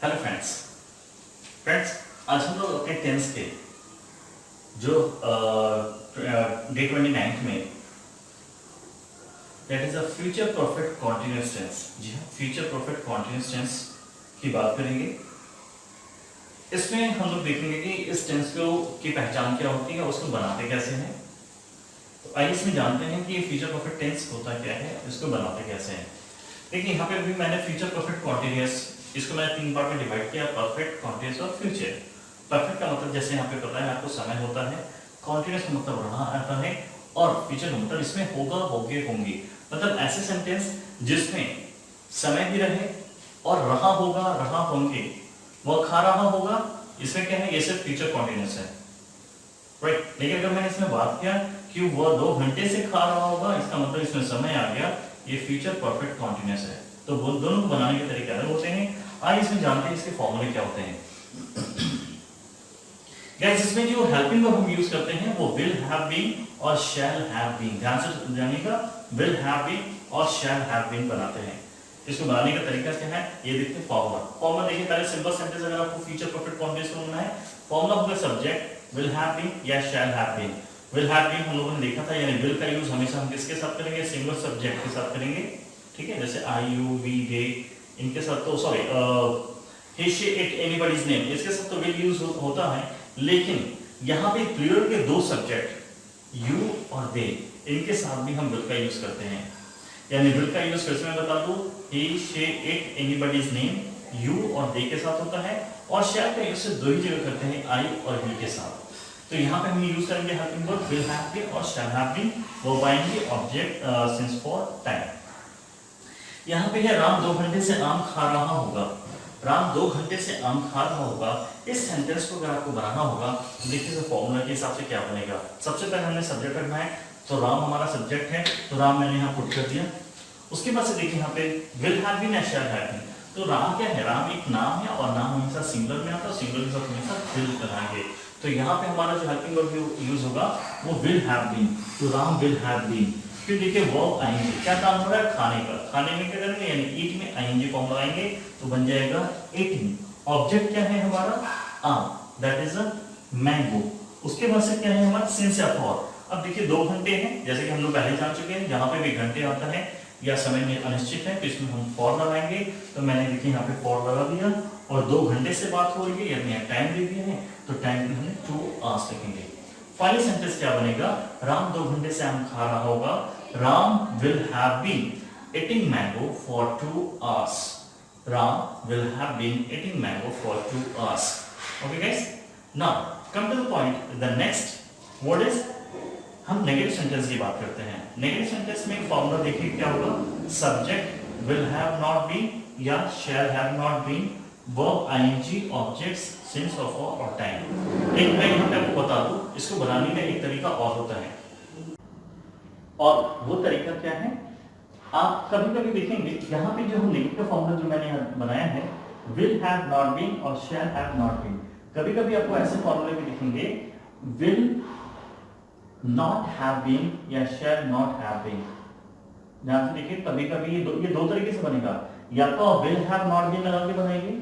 Hello friends आज हम लोग अपने टेंस के जो डे 29 में that is a future perfect continuous tense, जी हाँ, फ्यूचर परफेक्ट कॉन्टिन्यूअस टेंस की बात करेंगे। इसमें हम लोग देखेंगे कि इस टेंस को की पहचान क्या होती है और उसको बनाते कैसे हैं। तो आइए इसमें जानते हैं कि ये फ्यूचर परफेक्ट टेंस होता क्या है, इसको बनाते कैसे हैं। देखिए यहाँ पे अभी मैंने फ्यूचर परफेक्ट कॉन्टिन्यूअस, इसको मैंने 3 पार्ट में डिवाइड किया, परफेक्ट, कॉन्टिन्यूअस और फ्यूचर। परफेक्ट का मतलब जैसे यहाँ पे पता है आपको समय होता है, कॉन्टिन्यूअस का मतलब रहा आता है और फ्यूचर का मतलब इसमें होगा, होगे, होंगी। मतलब ऐसे सेंटेंस जिसमें समय भी रहे और रहा होगा, रहा होंगे, वो खा रहा होगा, इसमें क्या है, ये सिर्फ फ्यूचर कॉन्टिन्यूअस है, राइट। लेकिन अगर मैंने इसमें बात किया कि वह 2 घंटे से खा रहा होगा, इसका मतलब इसमें समय आ गया, ये फ्यूचर परफेक्ट कॉन्टिन्यूअस है। तो वो दोनों को बनाने के तरीके अलग होते हैं। आइए इसमें जानते हैं इसके फॉर्मूले क्या होते हैं। गाइस इसमें जो हेल्पिंग वर्ब हम यूज करते हैं वो विल हैव बीन और शैल हैव बीन, ध्यान से जानिएगा, विल हैव बीन और शैल हैव बीन बनाते हैं। इसको बनाने का तरीका क्या है, ये देखते हैं फॉर्मूला देखिए। पहले सिंपल सेंटेंस अगर आपको फ्यूचर परफेक्ट कॉन्टिन्यूअस बनाना है, फॉर्मूला होगा सब्जेक्ट विल हैव बीन या shall have been. Will have been हम लोगों ने देखा था, यानी विल का यूज हमेशा हम किसके साथ करेंगे, सिंगल सब्जेक्ट के साथ करेंगे, ठीक है। जैसे आई, यू, वी, दे, इनके साथ तो sorry he, she, it, anybody's name, इसके साथ तो विल यूज होता है। लेकिन यहाँ पे प्लूरल के 2 सब्जेक्ट यू और दे, इनके साथ भी हम विल का यूज करते हैं। यानी विल का यूज कैसे मैं बता दूं, he, she, it, anybody's name, you और दे के साथ होता है, और शैल का यूज सिर्फ 2 ही जगह करते हैं, आई और ही के साथ। तो यहाँ पे हम यूज करेंगे helping verb will have been और शैल हैव बीन, वो पाएंगे ऑब्जेक्ट सिंस फॉर टाइम। यहाँ पे है राम 2 घंटे से आम खा रहा होगा, राम 2 घंटे से आम खा रहा होगा। इस सेंटेंस को अगर आपको बनाना होगा तो देखिए तो फॉर्मूला के हिसाब से क्या बनेगा। सबसे पहले हमने सब्जेक्ट रखना है, तो राम हमारा सब्जेक्ट है, तो राम मैंने यहाँ पुट कर दिया। उसके बाद से देखिए यहाँ पे विल हैव बीन या शैल हैव बीन, तो राम क्या है, राम एक नाम है और नाम हमेशा सिंगुलर में आता है, सिंगुलर के साथ हमेशा विल बनाएंगे। तो यहाँ पे हमारा जो हेल्पिंग वर्ब यूज होगा वो विल हैव बीन, तो राम विल हैव बीन। फिर देखिए वर्ब आएंगे, क्या काम हो रहा है, खाने का, खाने में क्या करेंगे, यानी ईट में आएंगे फॉर्म लगाएंगे तो बन जाएगा ईटिंग। ऑब्जेक्ट क्या है हमारा, आम, दैट इज अ मैंगो। उसके बाद से क्या है हमारा सिंस या फॉर। अब देखिए 2 घंटे हैं, जैसे कि हम लोग पहले जान चुके हैं, जहां पे भी घंटे आता है या समय में अनिश्चित है तो इसमें हम फॉर लगाएंगे। तो मैंने देखिए यहाँ पे फॉर लगा दिया, और 2 घंटे से बात हो रही है यानी टाइम दे दिया है, तो टाइम में हमने 2 आवर्स लिखेंगे। फाइनल सेंटेंस क्या बनेगा, राम 2 घंटे से आम खा रहा होगा, Ram will have been eating mango for 2 hours, Ram will have been eating mango for 2 hours. Okay guys, now come to the point, the next word is, हम नेगेटिव सेंटेंस की बात करते हैं। नेगेटिव सेंटेंस में फॉर्मूला देखिए क्या होगा, subject will have not been या shall have not been, verb ING, objects since of और टाइम। एक मैं यहाँ पे आपको बता दूं, इसको बनाने का एक तरीका और होता है, और वो तरीका क्या है, आप कभी कभी देखेंगे यहाँ पे जो हम नेगेटिव फॉर्मूला जो मैंने यहाँ बनाया है, विल हैव नॉट बीन और शैल हैव नॉट बीन, कभी कभी आपको ऐसे फॉर्मूले भी दिखेंगे, विल नॉट हैव बीन या शैल नॉट हैव बीन। ध्यान से देखिए, कभी कभी ये दो तरीके से बनेगा, या तो विल हैव नॉट बीन लगा के बनाएंगे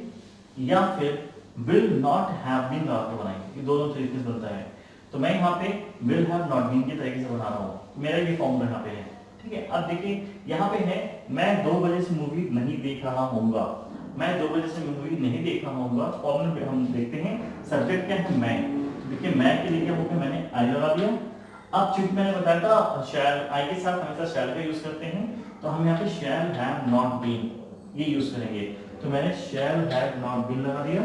या फिर विल नॉट हैव बीन लगा के बनाएंगे, ये दोनों तरीके से बनता है। तो मैं यहाँ पे विल हैव नॉट बीन के तरीके से बना रहा हूँ, मेरा ये फॉर्मूला यहाँ पे है, ठीक है। अब देखिए यहाँ पे है, मैं 2 बजे से मूवी नहीं देख रहा होऊंगा, मैं 2 बजे से मूवी नहीं देख रहा होऊंगा। फॉर्मूला पे हम देखते हैं, सब्जेक्ट क्या है, मैं, देखिए मैं के लिए क्या हो गया, मैंने आई लगा दिया। अब चूंकि मैंने बताया था शैल, आई के साथ हमेशा शैल का यूज करते हैं, तो हम यहाँ पे शैल हैव नॉट बीन ये यूज करेंगे, तो मैंने शैल हैव नॉट बीन लगा दिया।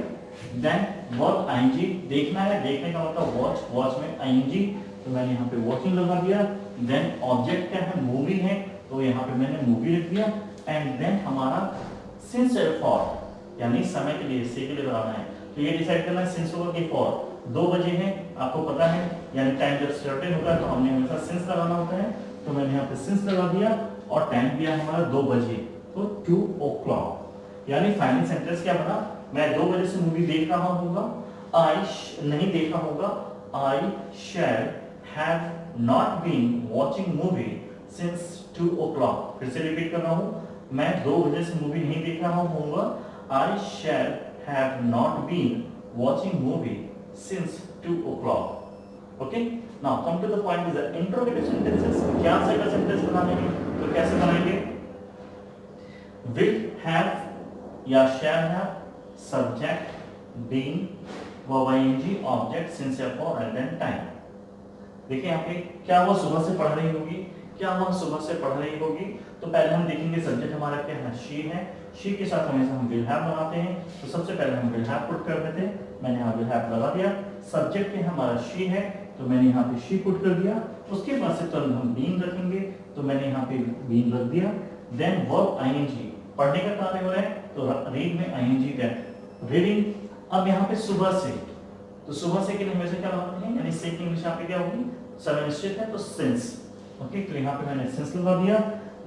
देन वर्ब आईएनजी, देखना है, देखने का मतलब वॉच, वॉच में आईएनजी, तो मैंने यहाँ पे वॉचिंग लगा दिया। देन ऑब्जेक्ट क्या है, मूवी है, तो यहाँ पे मैंने मूवी लिख दिया। एंड देन हमारा सिंस फॉर, यानी समय के लिए, से के लिए बनाना है, तो ये डिसाइड करना है सिंस होगा कि फॉर। 2 बजे हैं, आपको पता है, यानी टाइम जब सर्टेन होता है तो हमने हमेशा सिंस लगाना होता है, तो मैंने यहाँ पे सिंस लगा दिया, और टाइम दिया हमारा 2 बजे, तो 2 o'clock। यानी फाइनल सेंटेंस क्या बना, मैं 2 बजे से मूवी देख रहा होगा, आई नहीं देखा होगा, I shall have not been watching movie since 2 o'clock। फिर से रिपीट कर रहा हूं, मैं 2 बजे से मूवी नहीं देख रहा होऊंगा, आई शैल have not been watching movie since 2 o'clock. Okay, now come to the point is the interrogative sentences. क्या से का सेंटेंस बनाने हैं तो कैसे बनाएंगे? Will have या shall have, subject, being, verb ing, object, since for and then time. देखिए यहाँ पे क्या वो सुबह से पढ़ रही होगी, क्या वह सुबह से पढ़ रही होगी, तो पहले हम देखेंगे सब्जेक्ट हमारा क्या है, शी है। शी के साथ हमेशा हम विल हैव लगाते हैं, तो सबसे पहले हम विल हैव पुट कर देते हैं। मैंने यहाँ विल हैव लगा दिया। सब्जेक्ट में हमारा शी है, तो मैंने यहाँ पे शी पुट कर दिया। उसके बाद से तुरंत हम बीन रखेंगे, तो मैंने यहाँ पे बीन रख दिया। देन वर्ब आईएनजी, पढ़ने का कार्य हो रहा है तो रीड में आईएनजी देन रीडिंग। अब यहाँ पे सुबह से, तो सुबह से के लिए हमेशा क्या लगाते हैं, यानी से की इंग्लिश यहाँ पे क्या होगी, समय निश्चित है तो सिंस। ओके, तो यहाँ पे मैंने सिंस लगा दिया।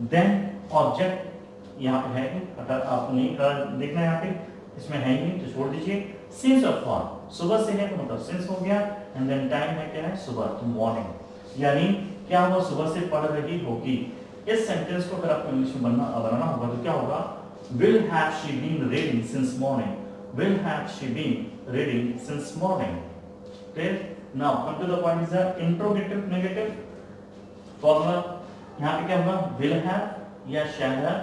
देन ऑब्जेक्ट यहाँ पे है, अगर आप नहीं देखना है यहाँ पे, इसमें है ही नहीं तो छोड़ दीजिए। सिंस और फॉर, सुबह से है तो मतलब सिंस हो गया। एंड देन टाइम है क्या है, सुबह, तो मॉर्निंग, यानी क्या वो सुबह से पढ़ रही होगी। इस सेंटेंस को अगर आपको इंग्लिश में बनाना होगा तो क्या होगा, will have she been reading since morning, will have she been reading since morning. Clear? Now come to the point is the interrogative negative formula. यहाँ पे क्या होगा, विल हैव या shall have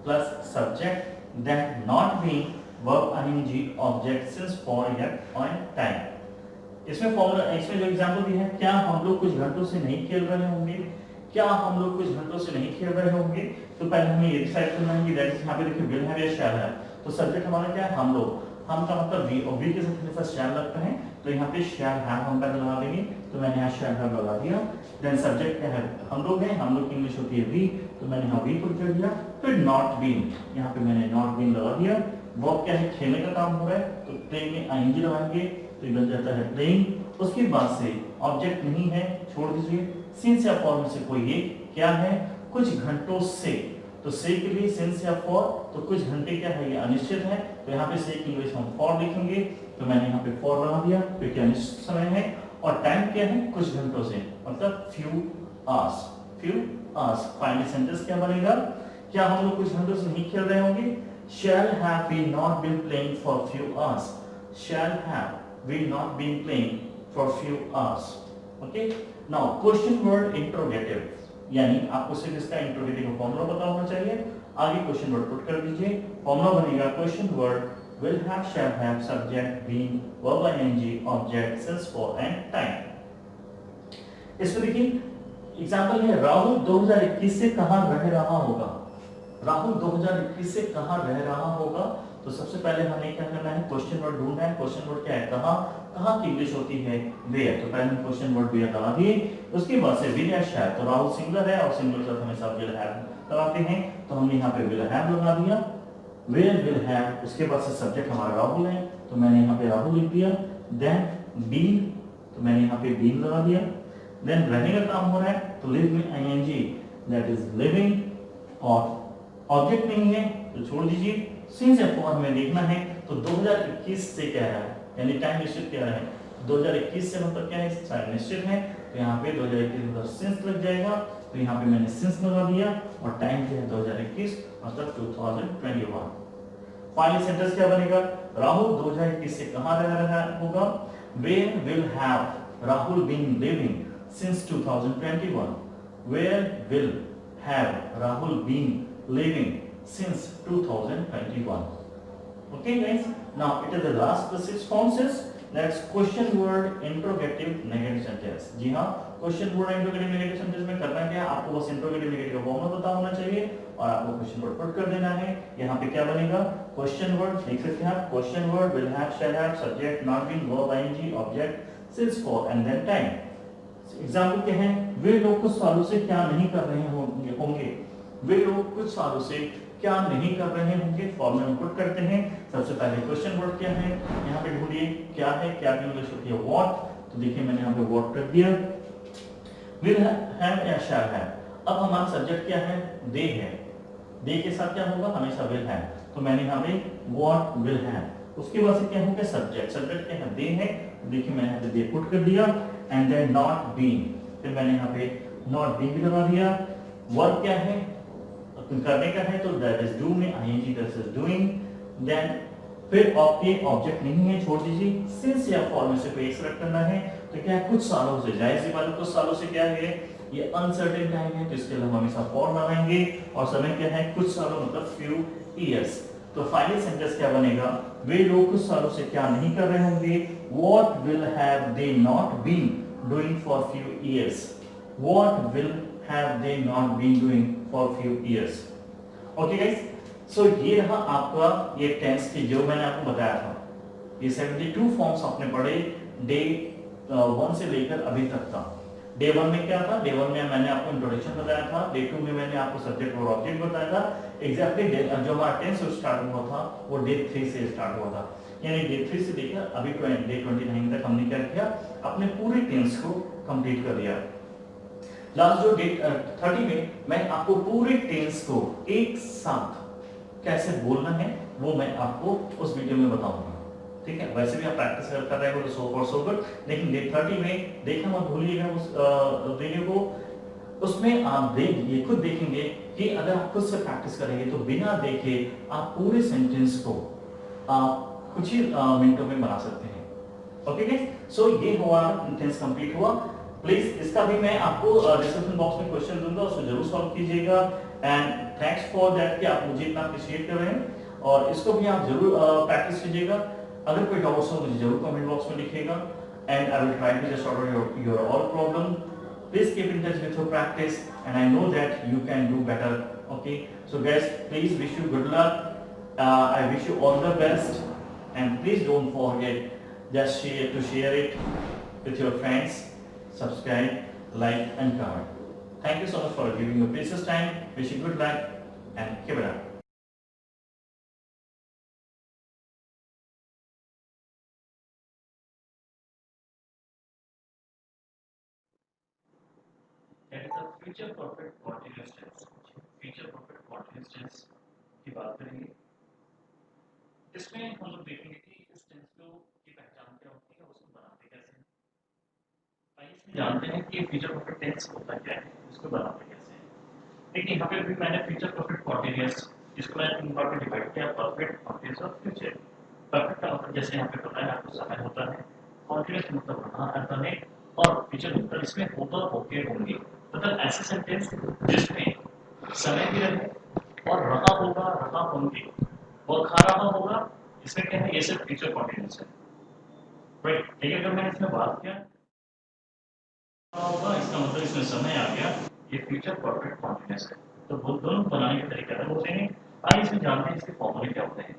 plus subject then not being verb I N G object since for yet on time. इसमें formula, इसमें जो example दी है, क्या हम लोग कुछ घंटों से नहीं खेल रहे होंगे, क्या हम लोग कुछ घंटों से नहीं खेल रहे होंगे, तो पहले हमें ये डिसाइड करना है कि दैट इज, यहाँ पे देखिए विल हैव या शैल हैव, तो सब्जेक्ट हमारा क्या है, हम लोग, हम का मतलब वी, और वी के साथ हमेशा शैल लगता है, तो यहाँ पे शैल हैव हम पहले लगा देंगे, तो मैंने यहाँ शैल हैव लगा दिया। देन सब्जेक्ट क्या है, हम लोग हैं, हम लोग की इंग्लिश होती है वी, तो मैंने यहाँ वी पुट कर दिया। फिर नॉट बीन, यहाँ पे मैंने नॉट बीन लगा दिया। वर्ब क्या है, खेलने का काम हो रहा है, तो प्ले में आईएनजी लगाएंगे तो ये बन जाता है प्लेइंग। उसके बाद से ऑब्जेक्ट नहीं है, छोड़ दीजिए। सिंस या फॉर में से कोई एक क्या है, कुछ घंटों से, तो से के लिए सिंस या फॉर, तो कुछ घंटे क्या है, ये अनिश्चित है, तो यहाँ पे से की इंग्लिश हम फॉर लिखेंगे, तो मैंने यहाँ पे फॉर लगा दिया क्योंकि अनिश्चित समय है। और टाइम क्या है, कुछ घंटों से, मतलब few hours, few hours. Final sentence क्या बनेगा, क्या हम लोग कुछ घंटों से नहीं खेल रहे होंगे, shall have we not been playing for few hours, shall have we not been playing for few hours. Okay, now question word interrogative, यानी आपको सिर्फ इसका इंट्रोगेटिव का फॉर्मूला पता होना चाहिए। आगे क्वेश्चन वर्ड पुट कर दीजिए। फॉर्मूला बनेगा question word will have, shall have, subject, being, verb ing, object, since for and time। इसमें देखिए एग्जांपल है, राहुल 2021 से कहां रह रहा होगा। राहुल 2021 से कहां रह रहा होगा, तो सबसे पहले हमें क्या करना है, क्वेश्चन वर्ड ढूंढना है। क्वेश्चन वर्ड क्या है, कहां, कहां की इंग्लिश होती है वेयर, तो पहले हम क्वेश्चन वर्ड वेयर लगा दिए। उसके बाद से विल या शैल, तो राहुल सिंगुलर है और सिंगुलर के साथ हमेशा विल हैव लगाते हैं, तो हमने यहाँ पे विल हैव लगा दिया। वेयर विल हैव, उसके बाद से सब्जेक्ट हमारा राहुल है, तो मैंने यहाँ पे राहुल लिख दिया। देन बीन, तो मैंने यहाँ पे बीन लगा दिया। देन रहने का काम हो रहा है, तो लिव में आईएनजी, दैट इज लिविंग, और ऑब्जेक्ट नहीं है तो छोड़ दीजिए। सिंस या फॉर हमें देखना है, तो 2021 से क्या है, यानी टाइम निश्चित क्या है, 2021 से मतलब क्या है, टाइम निश्चित है, तो यहाँ पे 2021 मतलब सिंस लग जाएगा, तो यहाँ पे मैंने सिंस लगा दिया। और टाइम क्या है 2021 मतलब 2021। फाइनल सेंटेंस क्या बनेगा, राहुल 2021 से कहां रह रहा होगा, where will have Rahul been living since 2021, where will have Rahul been living since 2021. Okay guys, now it is the last the 6 forms is that's question word interrogative negative sentence। जी हाँ, question word interrogative negative sentence में करना क्या है, आपको बस interrogative negative का formula पता होना चाहिए और आपको क्वेश्चन वर्ड पुट कर देना है। यहाँ पे क्या बनेगा, क्वेश्चन वर्ड लिख सकते हैं आप, question word will have, shall have, subject, not being, verb I N G, object, since for and then time. Example क्या है, वे लोग कुछ सालों से क्या नहीं कर रहे होंगे, वे लोग कुछ सालों से क्या नहीं कर रहे होंगे, फॉर्मूला में पुट करते हैं। सबसे पहले क्वेश्चन वर्ड क्या है, यहाँ पे ढूंढिए क्या है, क्या की इंग्लिश होती है व्हाट, तो देखिए मैंने यहाँ पे व्हाट कर दिया। विल हैव या शैल हैव, अब हमारा सब्जेक्ट क्या है, दे है, दे के साथ क्या होगा, हमेशा विल हैव, तो मैंने यहाँ पे व्हाट विल हैव। उसके बाद से क्या होगा, सब्जेक्ट, सब्जेक्ट क्या है, दे है, देखिए मैंने यहाँ पे दे पुट कर दिया। एंड देन नॉट बीइंग, फिर मैंने यहाँ पे नॉट बीइंग भी लगा दिया। वर्ब क्या है, करने का है, तो दैट इज डू में I N G, that is doing. Then फिर आपके ऑब्जेक्ट नहीं है, छोड़ दीजिए। सिंस या फॉर में से कोई एक सेलेक्ट करना है, तो क्या है कुछ सालों से, जाहिर सी बात है कुछ सालों से क्या है ये अनसर्टेन टाइम है, तो इसके लिए हम हमेशा फॉर लगाएंगे। और समय क्या है कुछ सालों मतलब फ्यू ईयर्स। तो फाइनल सेंटेंस क्या बनेगा, वे लोग कुछ सालों से क्या नहीं कर रहे होंगे, what will have they not been doing for few years, what will have they not been doing for few years. Okay guys, so ये रहा आपका ये टेंस की जो मैंने आपको बताया था, ये 72 फॉर्म्स आपने पढ़े डे 1 से लेकर अभी तक था। डे 1 में क्या था, डे 1 में मैंने आपको इंट्रोडक्शन बताया था, डे 2 में मैंने आपको सब्जेक्ट और ऑब्जेक्ट बताया था। एग्जैक्टली जो हमारा टेंस स्टार्ट हुआ था वो डे 3 से स्टार्ट हुआ था, यानी डे 3 से लेकर अभी डे 29 तक हमने क्या किया, अपने पूरे टेंस को कंप्लीट कर दिया। लास्ट जो डे 30 में मैं आपको पूरे टेंस को एक साथ कैसे बोलना है वो मैं आपको उस वीडियो में बताऊंगा, ठीक है। वैसे भी आप प्रैक्टिस कर रहे हो तो सो फॉर सो गुड, लेकिन डे 30 में देखना मत भूलिएगा उस वीडियो को। उसमें आप देखिए, खुद देखेंगे कि अगर आप खुद से प्रैक्टिस करेंगे तो बिना देखे आप पूरे सेंटेंस को आप कुछ ही मिनटों में बना सकते हैं। ओके गाइस, सो ये हमारा टेंस कंप्लीट हुआ। प्लीज इसका भी मैं आपको डिस्क्रिप्शन बॉक्स में क्वेश्चन दूंगा, उसको जरूर सॉल्व कीजिएगा। एंड थैंक्स फॉर दैट कि आप मुझे इतना अप्रिशिएट कर रहे हैं, और इसको भी आप जरूर प्रैक्टिस कीजिएगा। अगर कोई डाउट्स हो मुझे जरूर कमेंट बॉक्स में लिखिएगा, and I will try to solve your all problem. Please keep in touch with your practice, and I know that you can do better. Okay, so guys, please wish you good luck. I wish you all the best, and please don't forget just share it with your friends. Subscribe, like, and comment. Thank you so much for giving your precious time. Wish you good luck and keep it up. That is the future perfect continuous tense. Future perfect continuous tense की बात करेंगे। इसमें हम लोग देखेंगे कि इस tense को की पहचान क्या होती है, उसको बनाते कैसे हैं। आइए इसमें जानते हैं कि फ्यूचर परफेक्ट टेंस होता क्या है, उसको बनाते कैसे हैं। देखिए यहाँ पे भी मैंने फ्यूचर परफेक्ट कॉन्टिन्यूअस इसको मैंने तीन पार्ट में डिवाइड किया, परफेक्ट, कॉन्टिन्यूअस और फ्यूचर। परफेक्ट का मतलब जैसे यहाँ पे पता है आपको समय होता है, कॉन्टिन्यूअस मतलब रहा रहता है, और फ्यूचर मतलब इसमें होता होते होंगे। मतलब ऐसे सेंटेंस जिसमें समय भी रहे और रहा होगा, रहा होंगे और खा रहा होगा, इसमें क्या है, ये सब फ्यूचर कॉन्टिन्यूअस है। राइट, ठीक है। अगर मैंने इसमें बात किया होगा, इसका मतलब इसमें समय आ गया, ये फ्यूचर परफेक्ट कॉन्टिन्यूअस है। तो वो दोनों बनाने के तरीके अलग होते हैं। आइए इसमें जानते हैं इसके फॉर्मूले क्या होते हैं।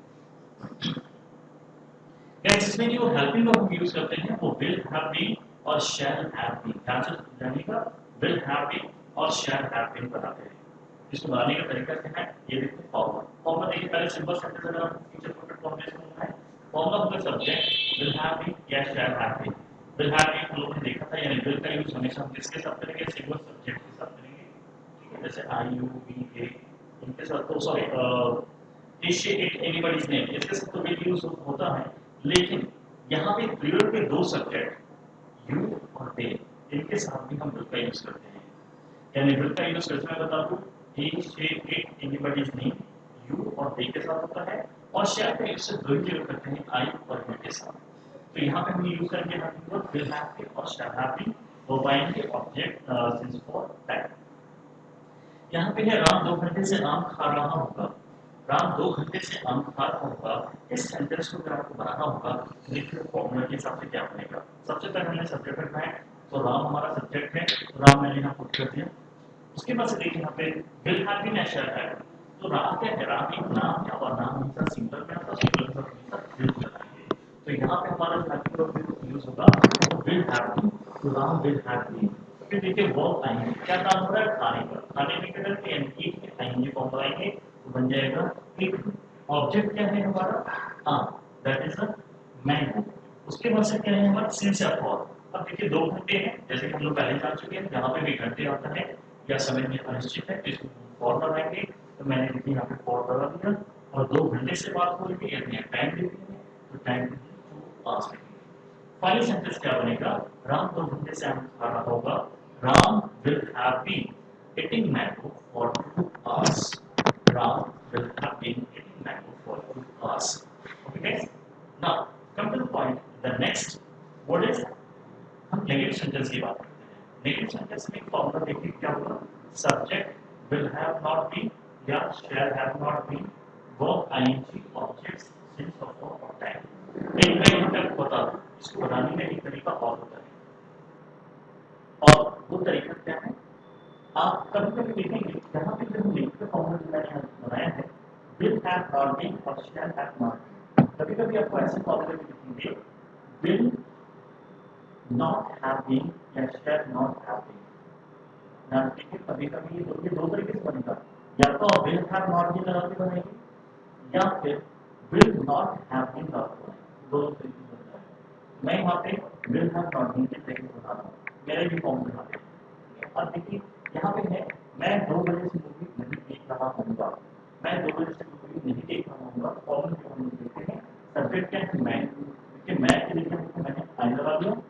गाइस, इसमें जो हेल्पिंग वर्ब हम यूज करते हैं वो विल हैव बीन और शैल हैव बीन, ध्यान से जानिएगा, विल हैव बीन और शैल हैव बीन बनाते हैं। इसको बनाने का तरीका क्या है, ये देखिए फॉर्मूला। फॉर्मूला देखिए, पहले सिंपल सेंटेंस अगर आपको फ्यूचर परफेक्ट कॉम्बिनेशन होना है, फॉर्मूला होगा सब्जेक्ट विल हैव बीन या shall have been. Will have been हम लोगों ने देखा था, यानी विल का यूज हमेशा हम किसके साथ करेंगे, सिंगल सब्जेक्ट के साथ करेंगे, ठीक है। जैसे आई यू वी ए, इनके साथ तो sorry it it anybody's name, इसके साथ तो विल यूज होता है। लेकिन यहाँ पे प्लूरल के दो सब्जेक्ट यू और दे, इनके साथ भी हम विल का यूज करते हैं। यानी विल का यूज कैसे मैं बता दूं, he she it anybody's name you और दे के साथ होता है, और शेयर का यूज से दो ही यूज करते हैं, आई और वी के साथ। तो यहाँ पे हम यूज करेंगे helping verb will have been और शैल हैव बीन, वो पाएंगे ऑब्जेक्ट सिंस फॉर दैट। यहाँ पे है राम 2 घंटे से आम खा रहा होगा। राम 2 घंटे से आम खा रहा होगा, इस सेंटेंस को अगर आपको बनाना होगा, देखिए फॉर्मूला के हिसाब से क्या बनेगा। सबसे पहले हमने सब्जेक्ट रखना है, तो राम हमारा सब्जेक्ट है, तो राम मैंने यहाँ पुट कर दिया। उसके बाद से देखिए यहाँ पे will have been shall have been, तो राम क्या है, राम एक नाम है और नाम हमेशा सिंगल में आता है, सिंगल में हमेशा विल लगाएंगे। तो यहाँ पे हमारा जो हैव बीन यूज होगा वो विल हैव बीन, तो राम विल हैव बीन। फिर देखिए वर्ब आएंगे, क्या काम हो रहा है, खाने पर, खाने में किधर के ईट में आएंगे, फॉर्म बनाएंगे तो बन जाएगा ईट। ऑब्जेक्ट क्या है हमारा, आम, दैट इज अ मैंगो। उसके बाद से क्या है हमारा सिंस या फॉर। अब देखिए 2 घंटे हैं, जैसे कि हम लोग पहले जान चुके हैं, जहाँ पे भी घंटे आता है या समय में अनिश्चित है तो इसको फॉर लगाएंगे। तो मैंने देखिए यहाँ पे फॉर लगा दिया, और 2 घंटे से बात हो रही है, यानी टाइम दे दिया, तो टाइम पास है। फाइनल सेंटेंस क्या बनेगा, राम 2 घंटे से आम खा रहा होगा, Ram will have been eating mango for 2 hours। Ram will have been eating mango for 2 hours। Okay Okay, now come to the point. The next word is हम नेगेटिव सेंटेंस की बात करते हैं। नेगेटिव सेंटेंस में फॉर्मूला देखिए क्या होगा। Subject will have not been या shall have not been, verb ING, objects since और टाइम। एक मैं यहाँ पे आपको बता दूं, इसको बनाने में एक तरीका और होता है, और वो तरीका क्या है, आप कभी कभी देखेंगे यहाँ पे जो नेगेटिव फॉर्मूला मैंने बनाया है, विल हैव नॉट बीन और शैल हैव नॉट बीन, कभी कभी आपको ऐसे फॉर्मूले भी दिखेंगे, विल not have been या shall not have been। ध्यान देखिए कभी कभी ये दो तरीके से बनेगा, या तो will have not been लगा के बनेगी, या फिर will not have been लगा के बनेगी, दो तरीके से बनता है। मैं यहाँ पे will have not been के तरीके से बता रहा हूँ, मेरे भी फॉर्म बना दें। अब देखिए यहाँ पे है, मैं 2 बजे से मूवी नहीं देख रहा हूँगा, मैं 2 बजे से मूवी नहीं देख रहा हूँगा, फॉर्म जो हम देखते हैं सब्जेक्ट क्या है, मैं, क्योंकि मैं के लिए मैंने आई लगा दिया।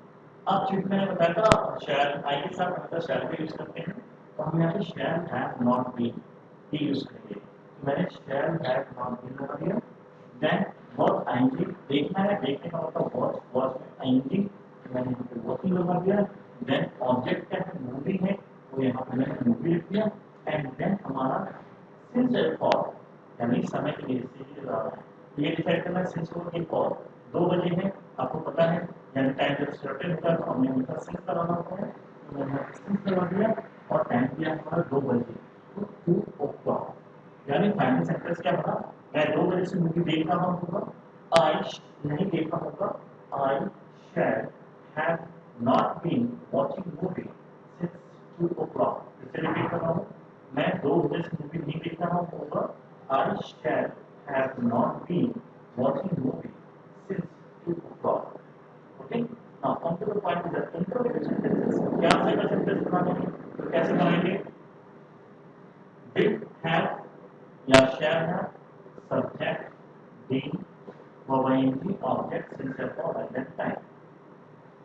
अब चूंकि मैंने बताया था शैल आई के साथ हमेशा शैल का यूज करते हैं, तो हम यहाँ पे शैल हैव नॉट बीन ही यूज करेंगे, तो मैंने शैल हैव नॉट बीन लगा दिया। देन वॉच आईएनजी, देखना है, देखने का मतलब वॉच, वॉच में आईएनजी, तो मैंने यहाँ पे वॉचिंग लगा दिया। देन ऑब्जेक्ट क्या है, मूवी है, तो यहाँ पे मैंने मूवी लिख दिया। एंड देन हमारा सिंस एंड फॉर, यानी समय के लिए से ही लगा रहा है, ये डिसाइड करना है सिंस और फॉर। 2 बजे है, आपको पता है, यानी टाइम जब सर्टेन होता है तो हमने हमेशा सिंस लगाना होता है, तो मैंने सिंस लगा दिया और टाइम दिया हमारा 2 बजे, तो 2 o'clock, यानी फाइनल सेंटेंस क्या बना, मैं 2 बजे से मूवी देख रहा हूँ, आई नहीं देख रहा हूँ, I shall have not been watching movie since 2 o'clock। इसे रिपीट कर रहा हूँ, मैं 2 बजे से मूवी नहीं देख रहा हूँ, I shall have not been watching movie since 2 o'clock. Okay. Now come to the point with the interrogative sentences. क्या से सेंटेंस बनाएंगे, तो कैसे बनाएंगे, will have या shall have, subject being, verb ing, object since और at that time।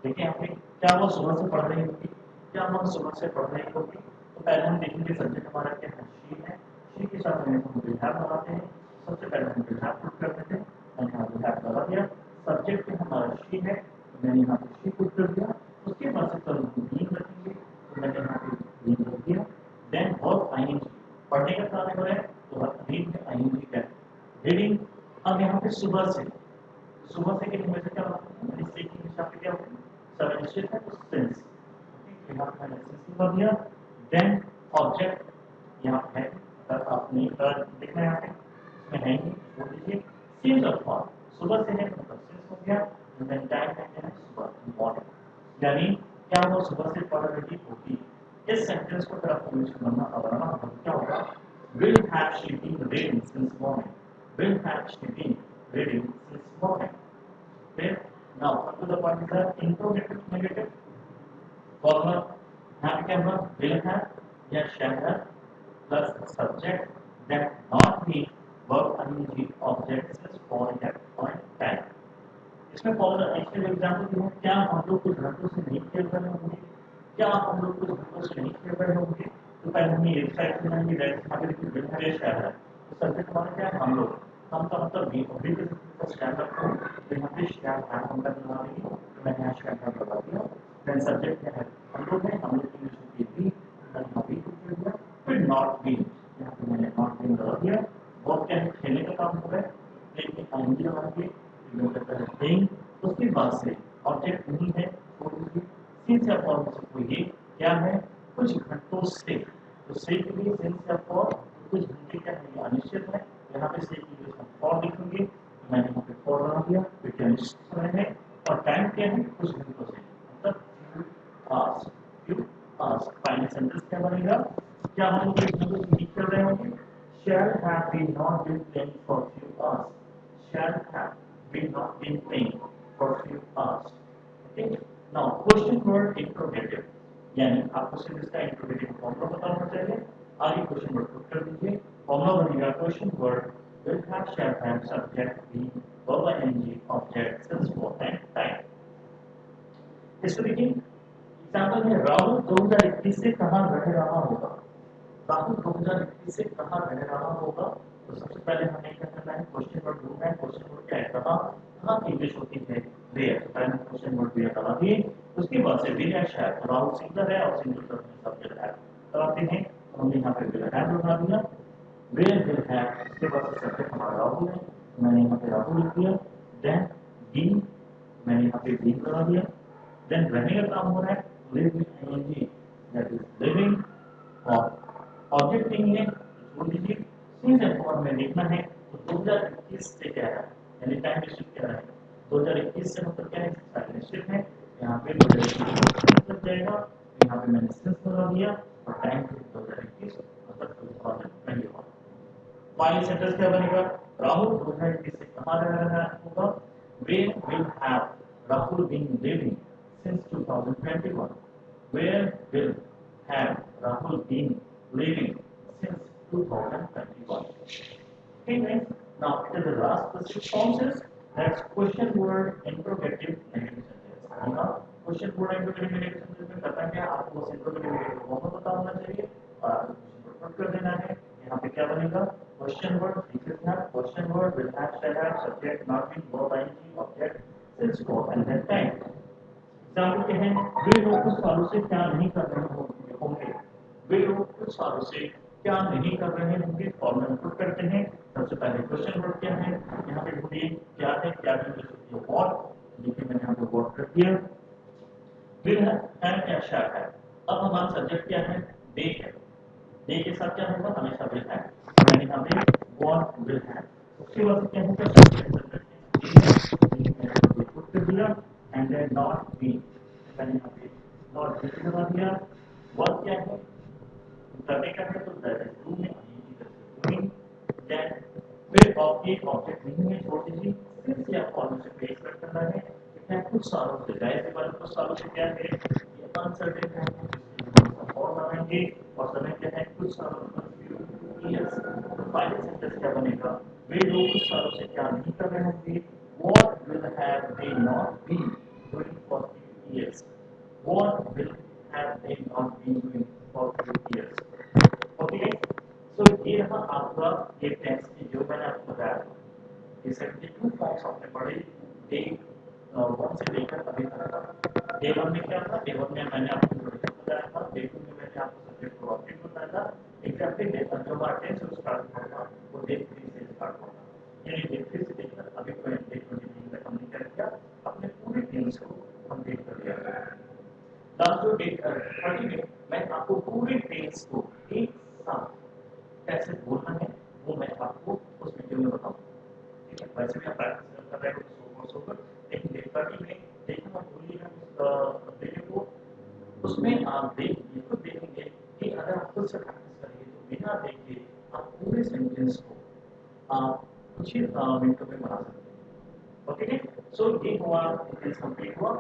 देखिए यहाँ पे क्या वो सुबह से पढ़ रही होगी, क्या हम सुबह से पढ़ रही होगी, तो पहले हम देखेंगे सब्जेक्ट हमारा क्या है, शी है, शी के साथ हम will have लगाते हैं, सबसे पहले हम will have पुट करते थे, मैंने यहाँ will have लगा दिया। सब्जेक्ट में हमारा शी है, तो मैंने यहाँ पे शी पुट कर दिया। उसके बाद से कल बीइंग रखेंगे, तो मैंने यहाँ पे बीइंग रख दिया। देन वर्ब आईएनजी, पढ़ने का काम हो रहा है, तो रीड में आईएनजी क्या है, रीडिंग। अब यहाँ पे सुबह से के लिए क्या होता है, इससे की हिसाब से क्या होता है, सबस्टेंस है तो सेंस, ओके, यहाँ पे मैंने सेंस लगा दिया। देन ऑब्जेक्ट यहाँ पे है, अगर आपने देखना है यहाँ पे इसमें है नहीं, बोल दीजिए सेंस ऑफ फॉर्म, सुबह से है मतलब सेंस हो गया। देन टाइम है सुबह, मॉर्निंग, यानी क्या वो सुबह से पढ़ रही होगी। इस सेंटेंस को अगर आपको यूज करना बनाना होगा क्या होगा, will have she been reading since morning, will have she been reading since morning। फिर now come to the point is the interrogative negative formula, यहाँ पे क्या होगा, will have या shall have plus subject that not be verb ing object is for that point time। इसमें formula actual example जो है, क्या हम लोग कुछ घंटों से नहीं खेल रहे होंगे, क्या हम लोग कुछ घंटों से नहीं खेल रहे होंगे, तो पहले हम ये साइड में आएंगे, दैट इज हमारे लिए बिना है शहर है, तो सब्जेक्ट हमारा क्या है, हम लोग, हम का मतलब भी अभी के स्टैंड अप को यहाँ पे शहर है, हम का बना देंगे, तो मैंने यहाँ शहर लगा दिया। देन सब्जेक्ट क्या है, हम लोग हैं, हम लोग की यूज होती है, यहाँ पे कुछ दिया, फिर नॉट बी, यहाँ पे मैंने नॉट बी लगा दिया। वर्ब क्या है, खेलने का काम हो रहा है, लेकिन आईएनजी लगा के थिंग, उसके बाद से ऑब्जेक्ट नहीं है, सिंस या फॉर से कोई ये क्या है, कुछ घंटों से, तो से के लिए सिंस या फॉर कुछ घंटे क्या है, अनिश्चित है, यहाँ पे से के लिए हम फॉर लिखेंगे, मैंने यहाँ पे फॉर लगा दिया, क्योंकि अनिश्चित समय है, और टाइम क्या है, कुछ घंटों से, मतलब few hours। फाइनल सेंटेंस क्या बनेगा, क्या हम लोग कुछ घंटों से लिख कर रहे होंगे, shall have been not been playing for few hours, shall have been not been playing for few hours। Okay, now question word interrogative, यानी आपको सिर्फ इसका इंट्रोगेटिव फॉर्मूला पता होना चाहिए। आगे क्वेश्चन वर्ड पुट कर दीजिए, फॉर्मूला बनेगा question word will have shall have subject be verb ing object since what and time। इसको देखिए एग्जांपल में, राहुल 2021 से कहां रह रहा होगा, राहुल 2021 से कहां रह रहा होगा, तो सबसे पहले हमें क्या करना है, क्वेश्चन वर्ड ढूंढना है, क्वेश्चन वर्ड क्या है, कहाँ कहाँ की इंग्लिश होती है, वेयर, तो पहले क्वेश्चन वर्ड वेयर लगाइए, उसके बाद से विल या शायद, राहुल सिंगल है और सिंगल टर्म में सब विल है लगाते हैं, तो हमने यहाँ पे विल हैव लगा दिया, वेयर विल हैव, उसके बाद से सब्जेक्ट हमारा राहुल है, मैंने यहाँ पे राहुल लिख दिया, देन बीइंग, मैंने यहाँ पे बीइंग लगा दिया, देन रहने का काम हो रहा है, live with ING, that is living, और ऑब्जेक्ट नहीं है तो छोड़ दीजिए, सिंस एंड फॉर में देखना है तो 2021 से क्या है, यानी टाइम निश्चित क्या है, 2021 से मतलब क्या है, टाइम निश्चित है, यहाँ पे 2021 लग जाएगा, यहाँ पे मैंने सिंस लगा दिया और टाइम 2021 मतलब 2021। फाइनल सेंटेंस क्या बनेगा, राहुल 2021 से कहाँ रह रहा होगा, वे will have Rahul been living since 2021, where will have Rahul been living since 2021. Okay, guys. Now it is the last responses. That's question word interrogative negative sentence. now question word interrogative negative sentence में करना क्या, आपको बस interrogative negative form में पता होना चाहिए और आपको question word कर देना है। यहाँ पे क्या बनेगा, question word features have, question word will have, shall have, subject not be, verb ing, object since for and then time। Example क्या है, वे लोग कुछ सालों से क्या नहीं कर रहे होंगे, वे लोग कुछ सालों से क्या नहीं कर रहे होंगे, फॉर्म में पुट करते हैं। सबसे पहले क्वेश्चन वर्ड क्या है, यहाँ पे ढूंढिए क्या है, क्या है व्हाट, देखिए मैंने यहाँ पे व्हाट कर दिया, विल है क्या शैल है, अब हमारा सब्जेक्ट क्या है, दे है, दे के साथ क्या होगा, हमेशा विल है, मैंने यहाँ पे व्हाट विल है, उसके बाद क्या होगा, सब्जेक्ट पुट कर दिया एंड देन नॉट बी, मैंने यहाँ पे नॉट बी लगा दिया, वर्ब क्या है, करने का है तो दैट इज डू में आईएनजी करके डूइंग, देन फिर ऑब्जेक्ट नहीं है छोड़ दीजिए, फिर से आपको ऑब्जेक्ट से पेश करना है, क्या कुछ सालों से, जाहिर सी बात कुछ सालों से क्या है, ये अनसर्टेन है और बनाएंगे, और समय क्या है, कुछ सालों से ईयर्स, तो फाइनल सेंटेंस क्या बनेगा, वे लोग कुछ सालों से क्या नहीं कर रहे होंगे, what will have they not been doing for few years, what will have they not been doing for few years। Okay, so ये रहा आपका ये टेंस की जो मैंने आपको बताया, ये 72 फॉर्म्स आपने पढ़े, डे 1 से लेकर अभी तक। डे 1 में क्या था, डे 1 में मैंने आपको इंट्रोडक्शन बताया था, डे 2 में मैंने आपको सब्जेक्ट और ऑब्जेक्ट बताया था, एग्जैक्टली डे का जो हमारा टेंस स्टार्ट होगा वो डे 3 से स्टार्ट होगा, यानी डे 3 से लेकर अभी डे 23 तक हमने क्या किया, अपने पूरे टेंस को कंप्लीट कर लिया। लास्ट जो डे 30 में मैं आपको पूरे टेंस को एक साथ कैसे बोलना है वो मैं आपको उस वीडियो में बताऊंगा, ठीक है। वैसे भी आप प्रैक्टिस कर रहे हो सो पर, लेकिन देखकर भी मैं देखना भूलिएगा उस वीडियो को, उसमें आप देखिए खुद देखेंगे कि अगर आप खुद से प्रैक्टिस करेंगे तो बिना देखे आप पूरे सेंटेंस को आप कुछ ही मिनटों में बना सकते हैं। ओके, सो ये हुआ, इट कंप्लीट हुआ।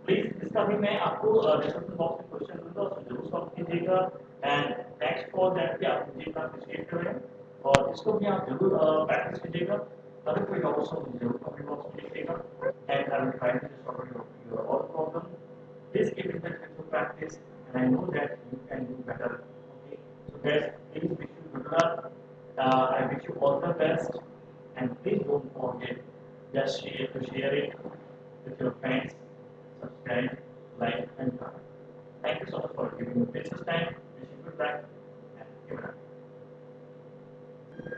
प्लीज इसका भी मैं आपको डिस्क्रिप्शन बॉक्स में क्वेश्चन दूंगा, उसको जरूर सॉल्व कीजिएगा एंड नेक्स्ट फॉर दैट कि आप मुझे इतना अप्रिशिएट करें और इसको भी आप जरूर प्रैक्टिस कीजिएगा। अगर कोई डाउट्स हो मुझे जरूर कमेंट बॉक्स में लिखिएगा and I will try to solve your all problem. Please keep in touch with your practice and I know that you can do better. Okay, so guys, please wish you good luck. I wish you all the best and please don't forget just share it with your friends, subscribe, like and comment. Thank you so much for giving me precious time. Wish you good luck.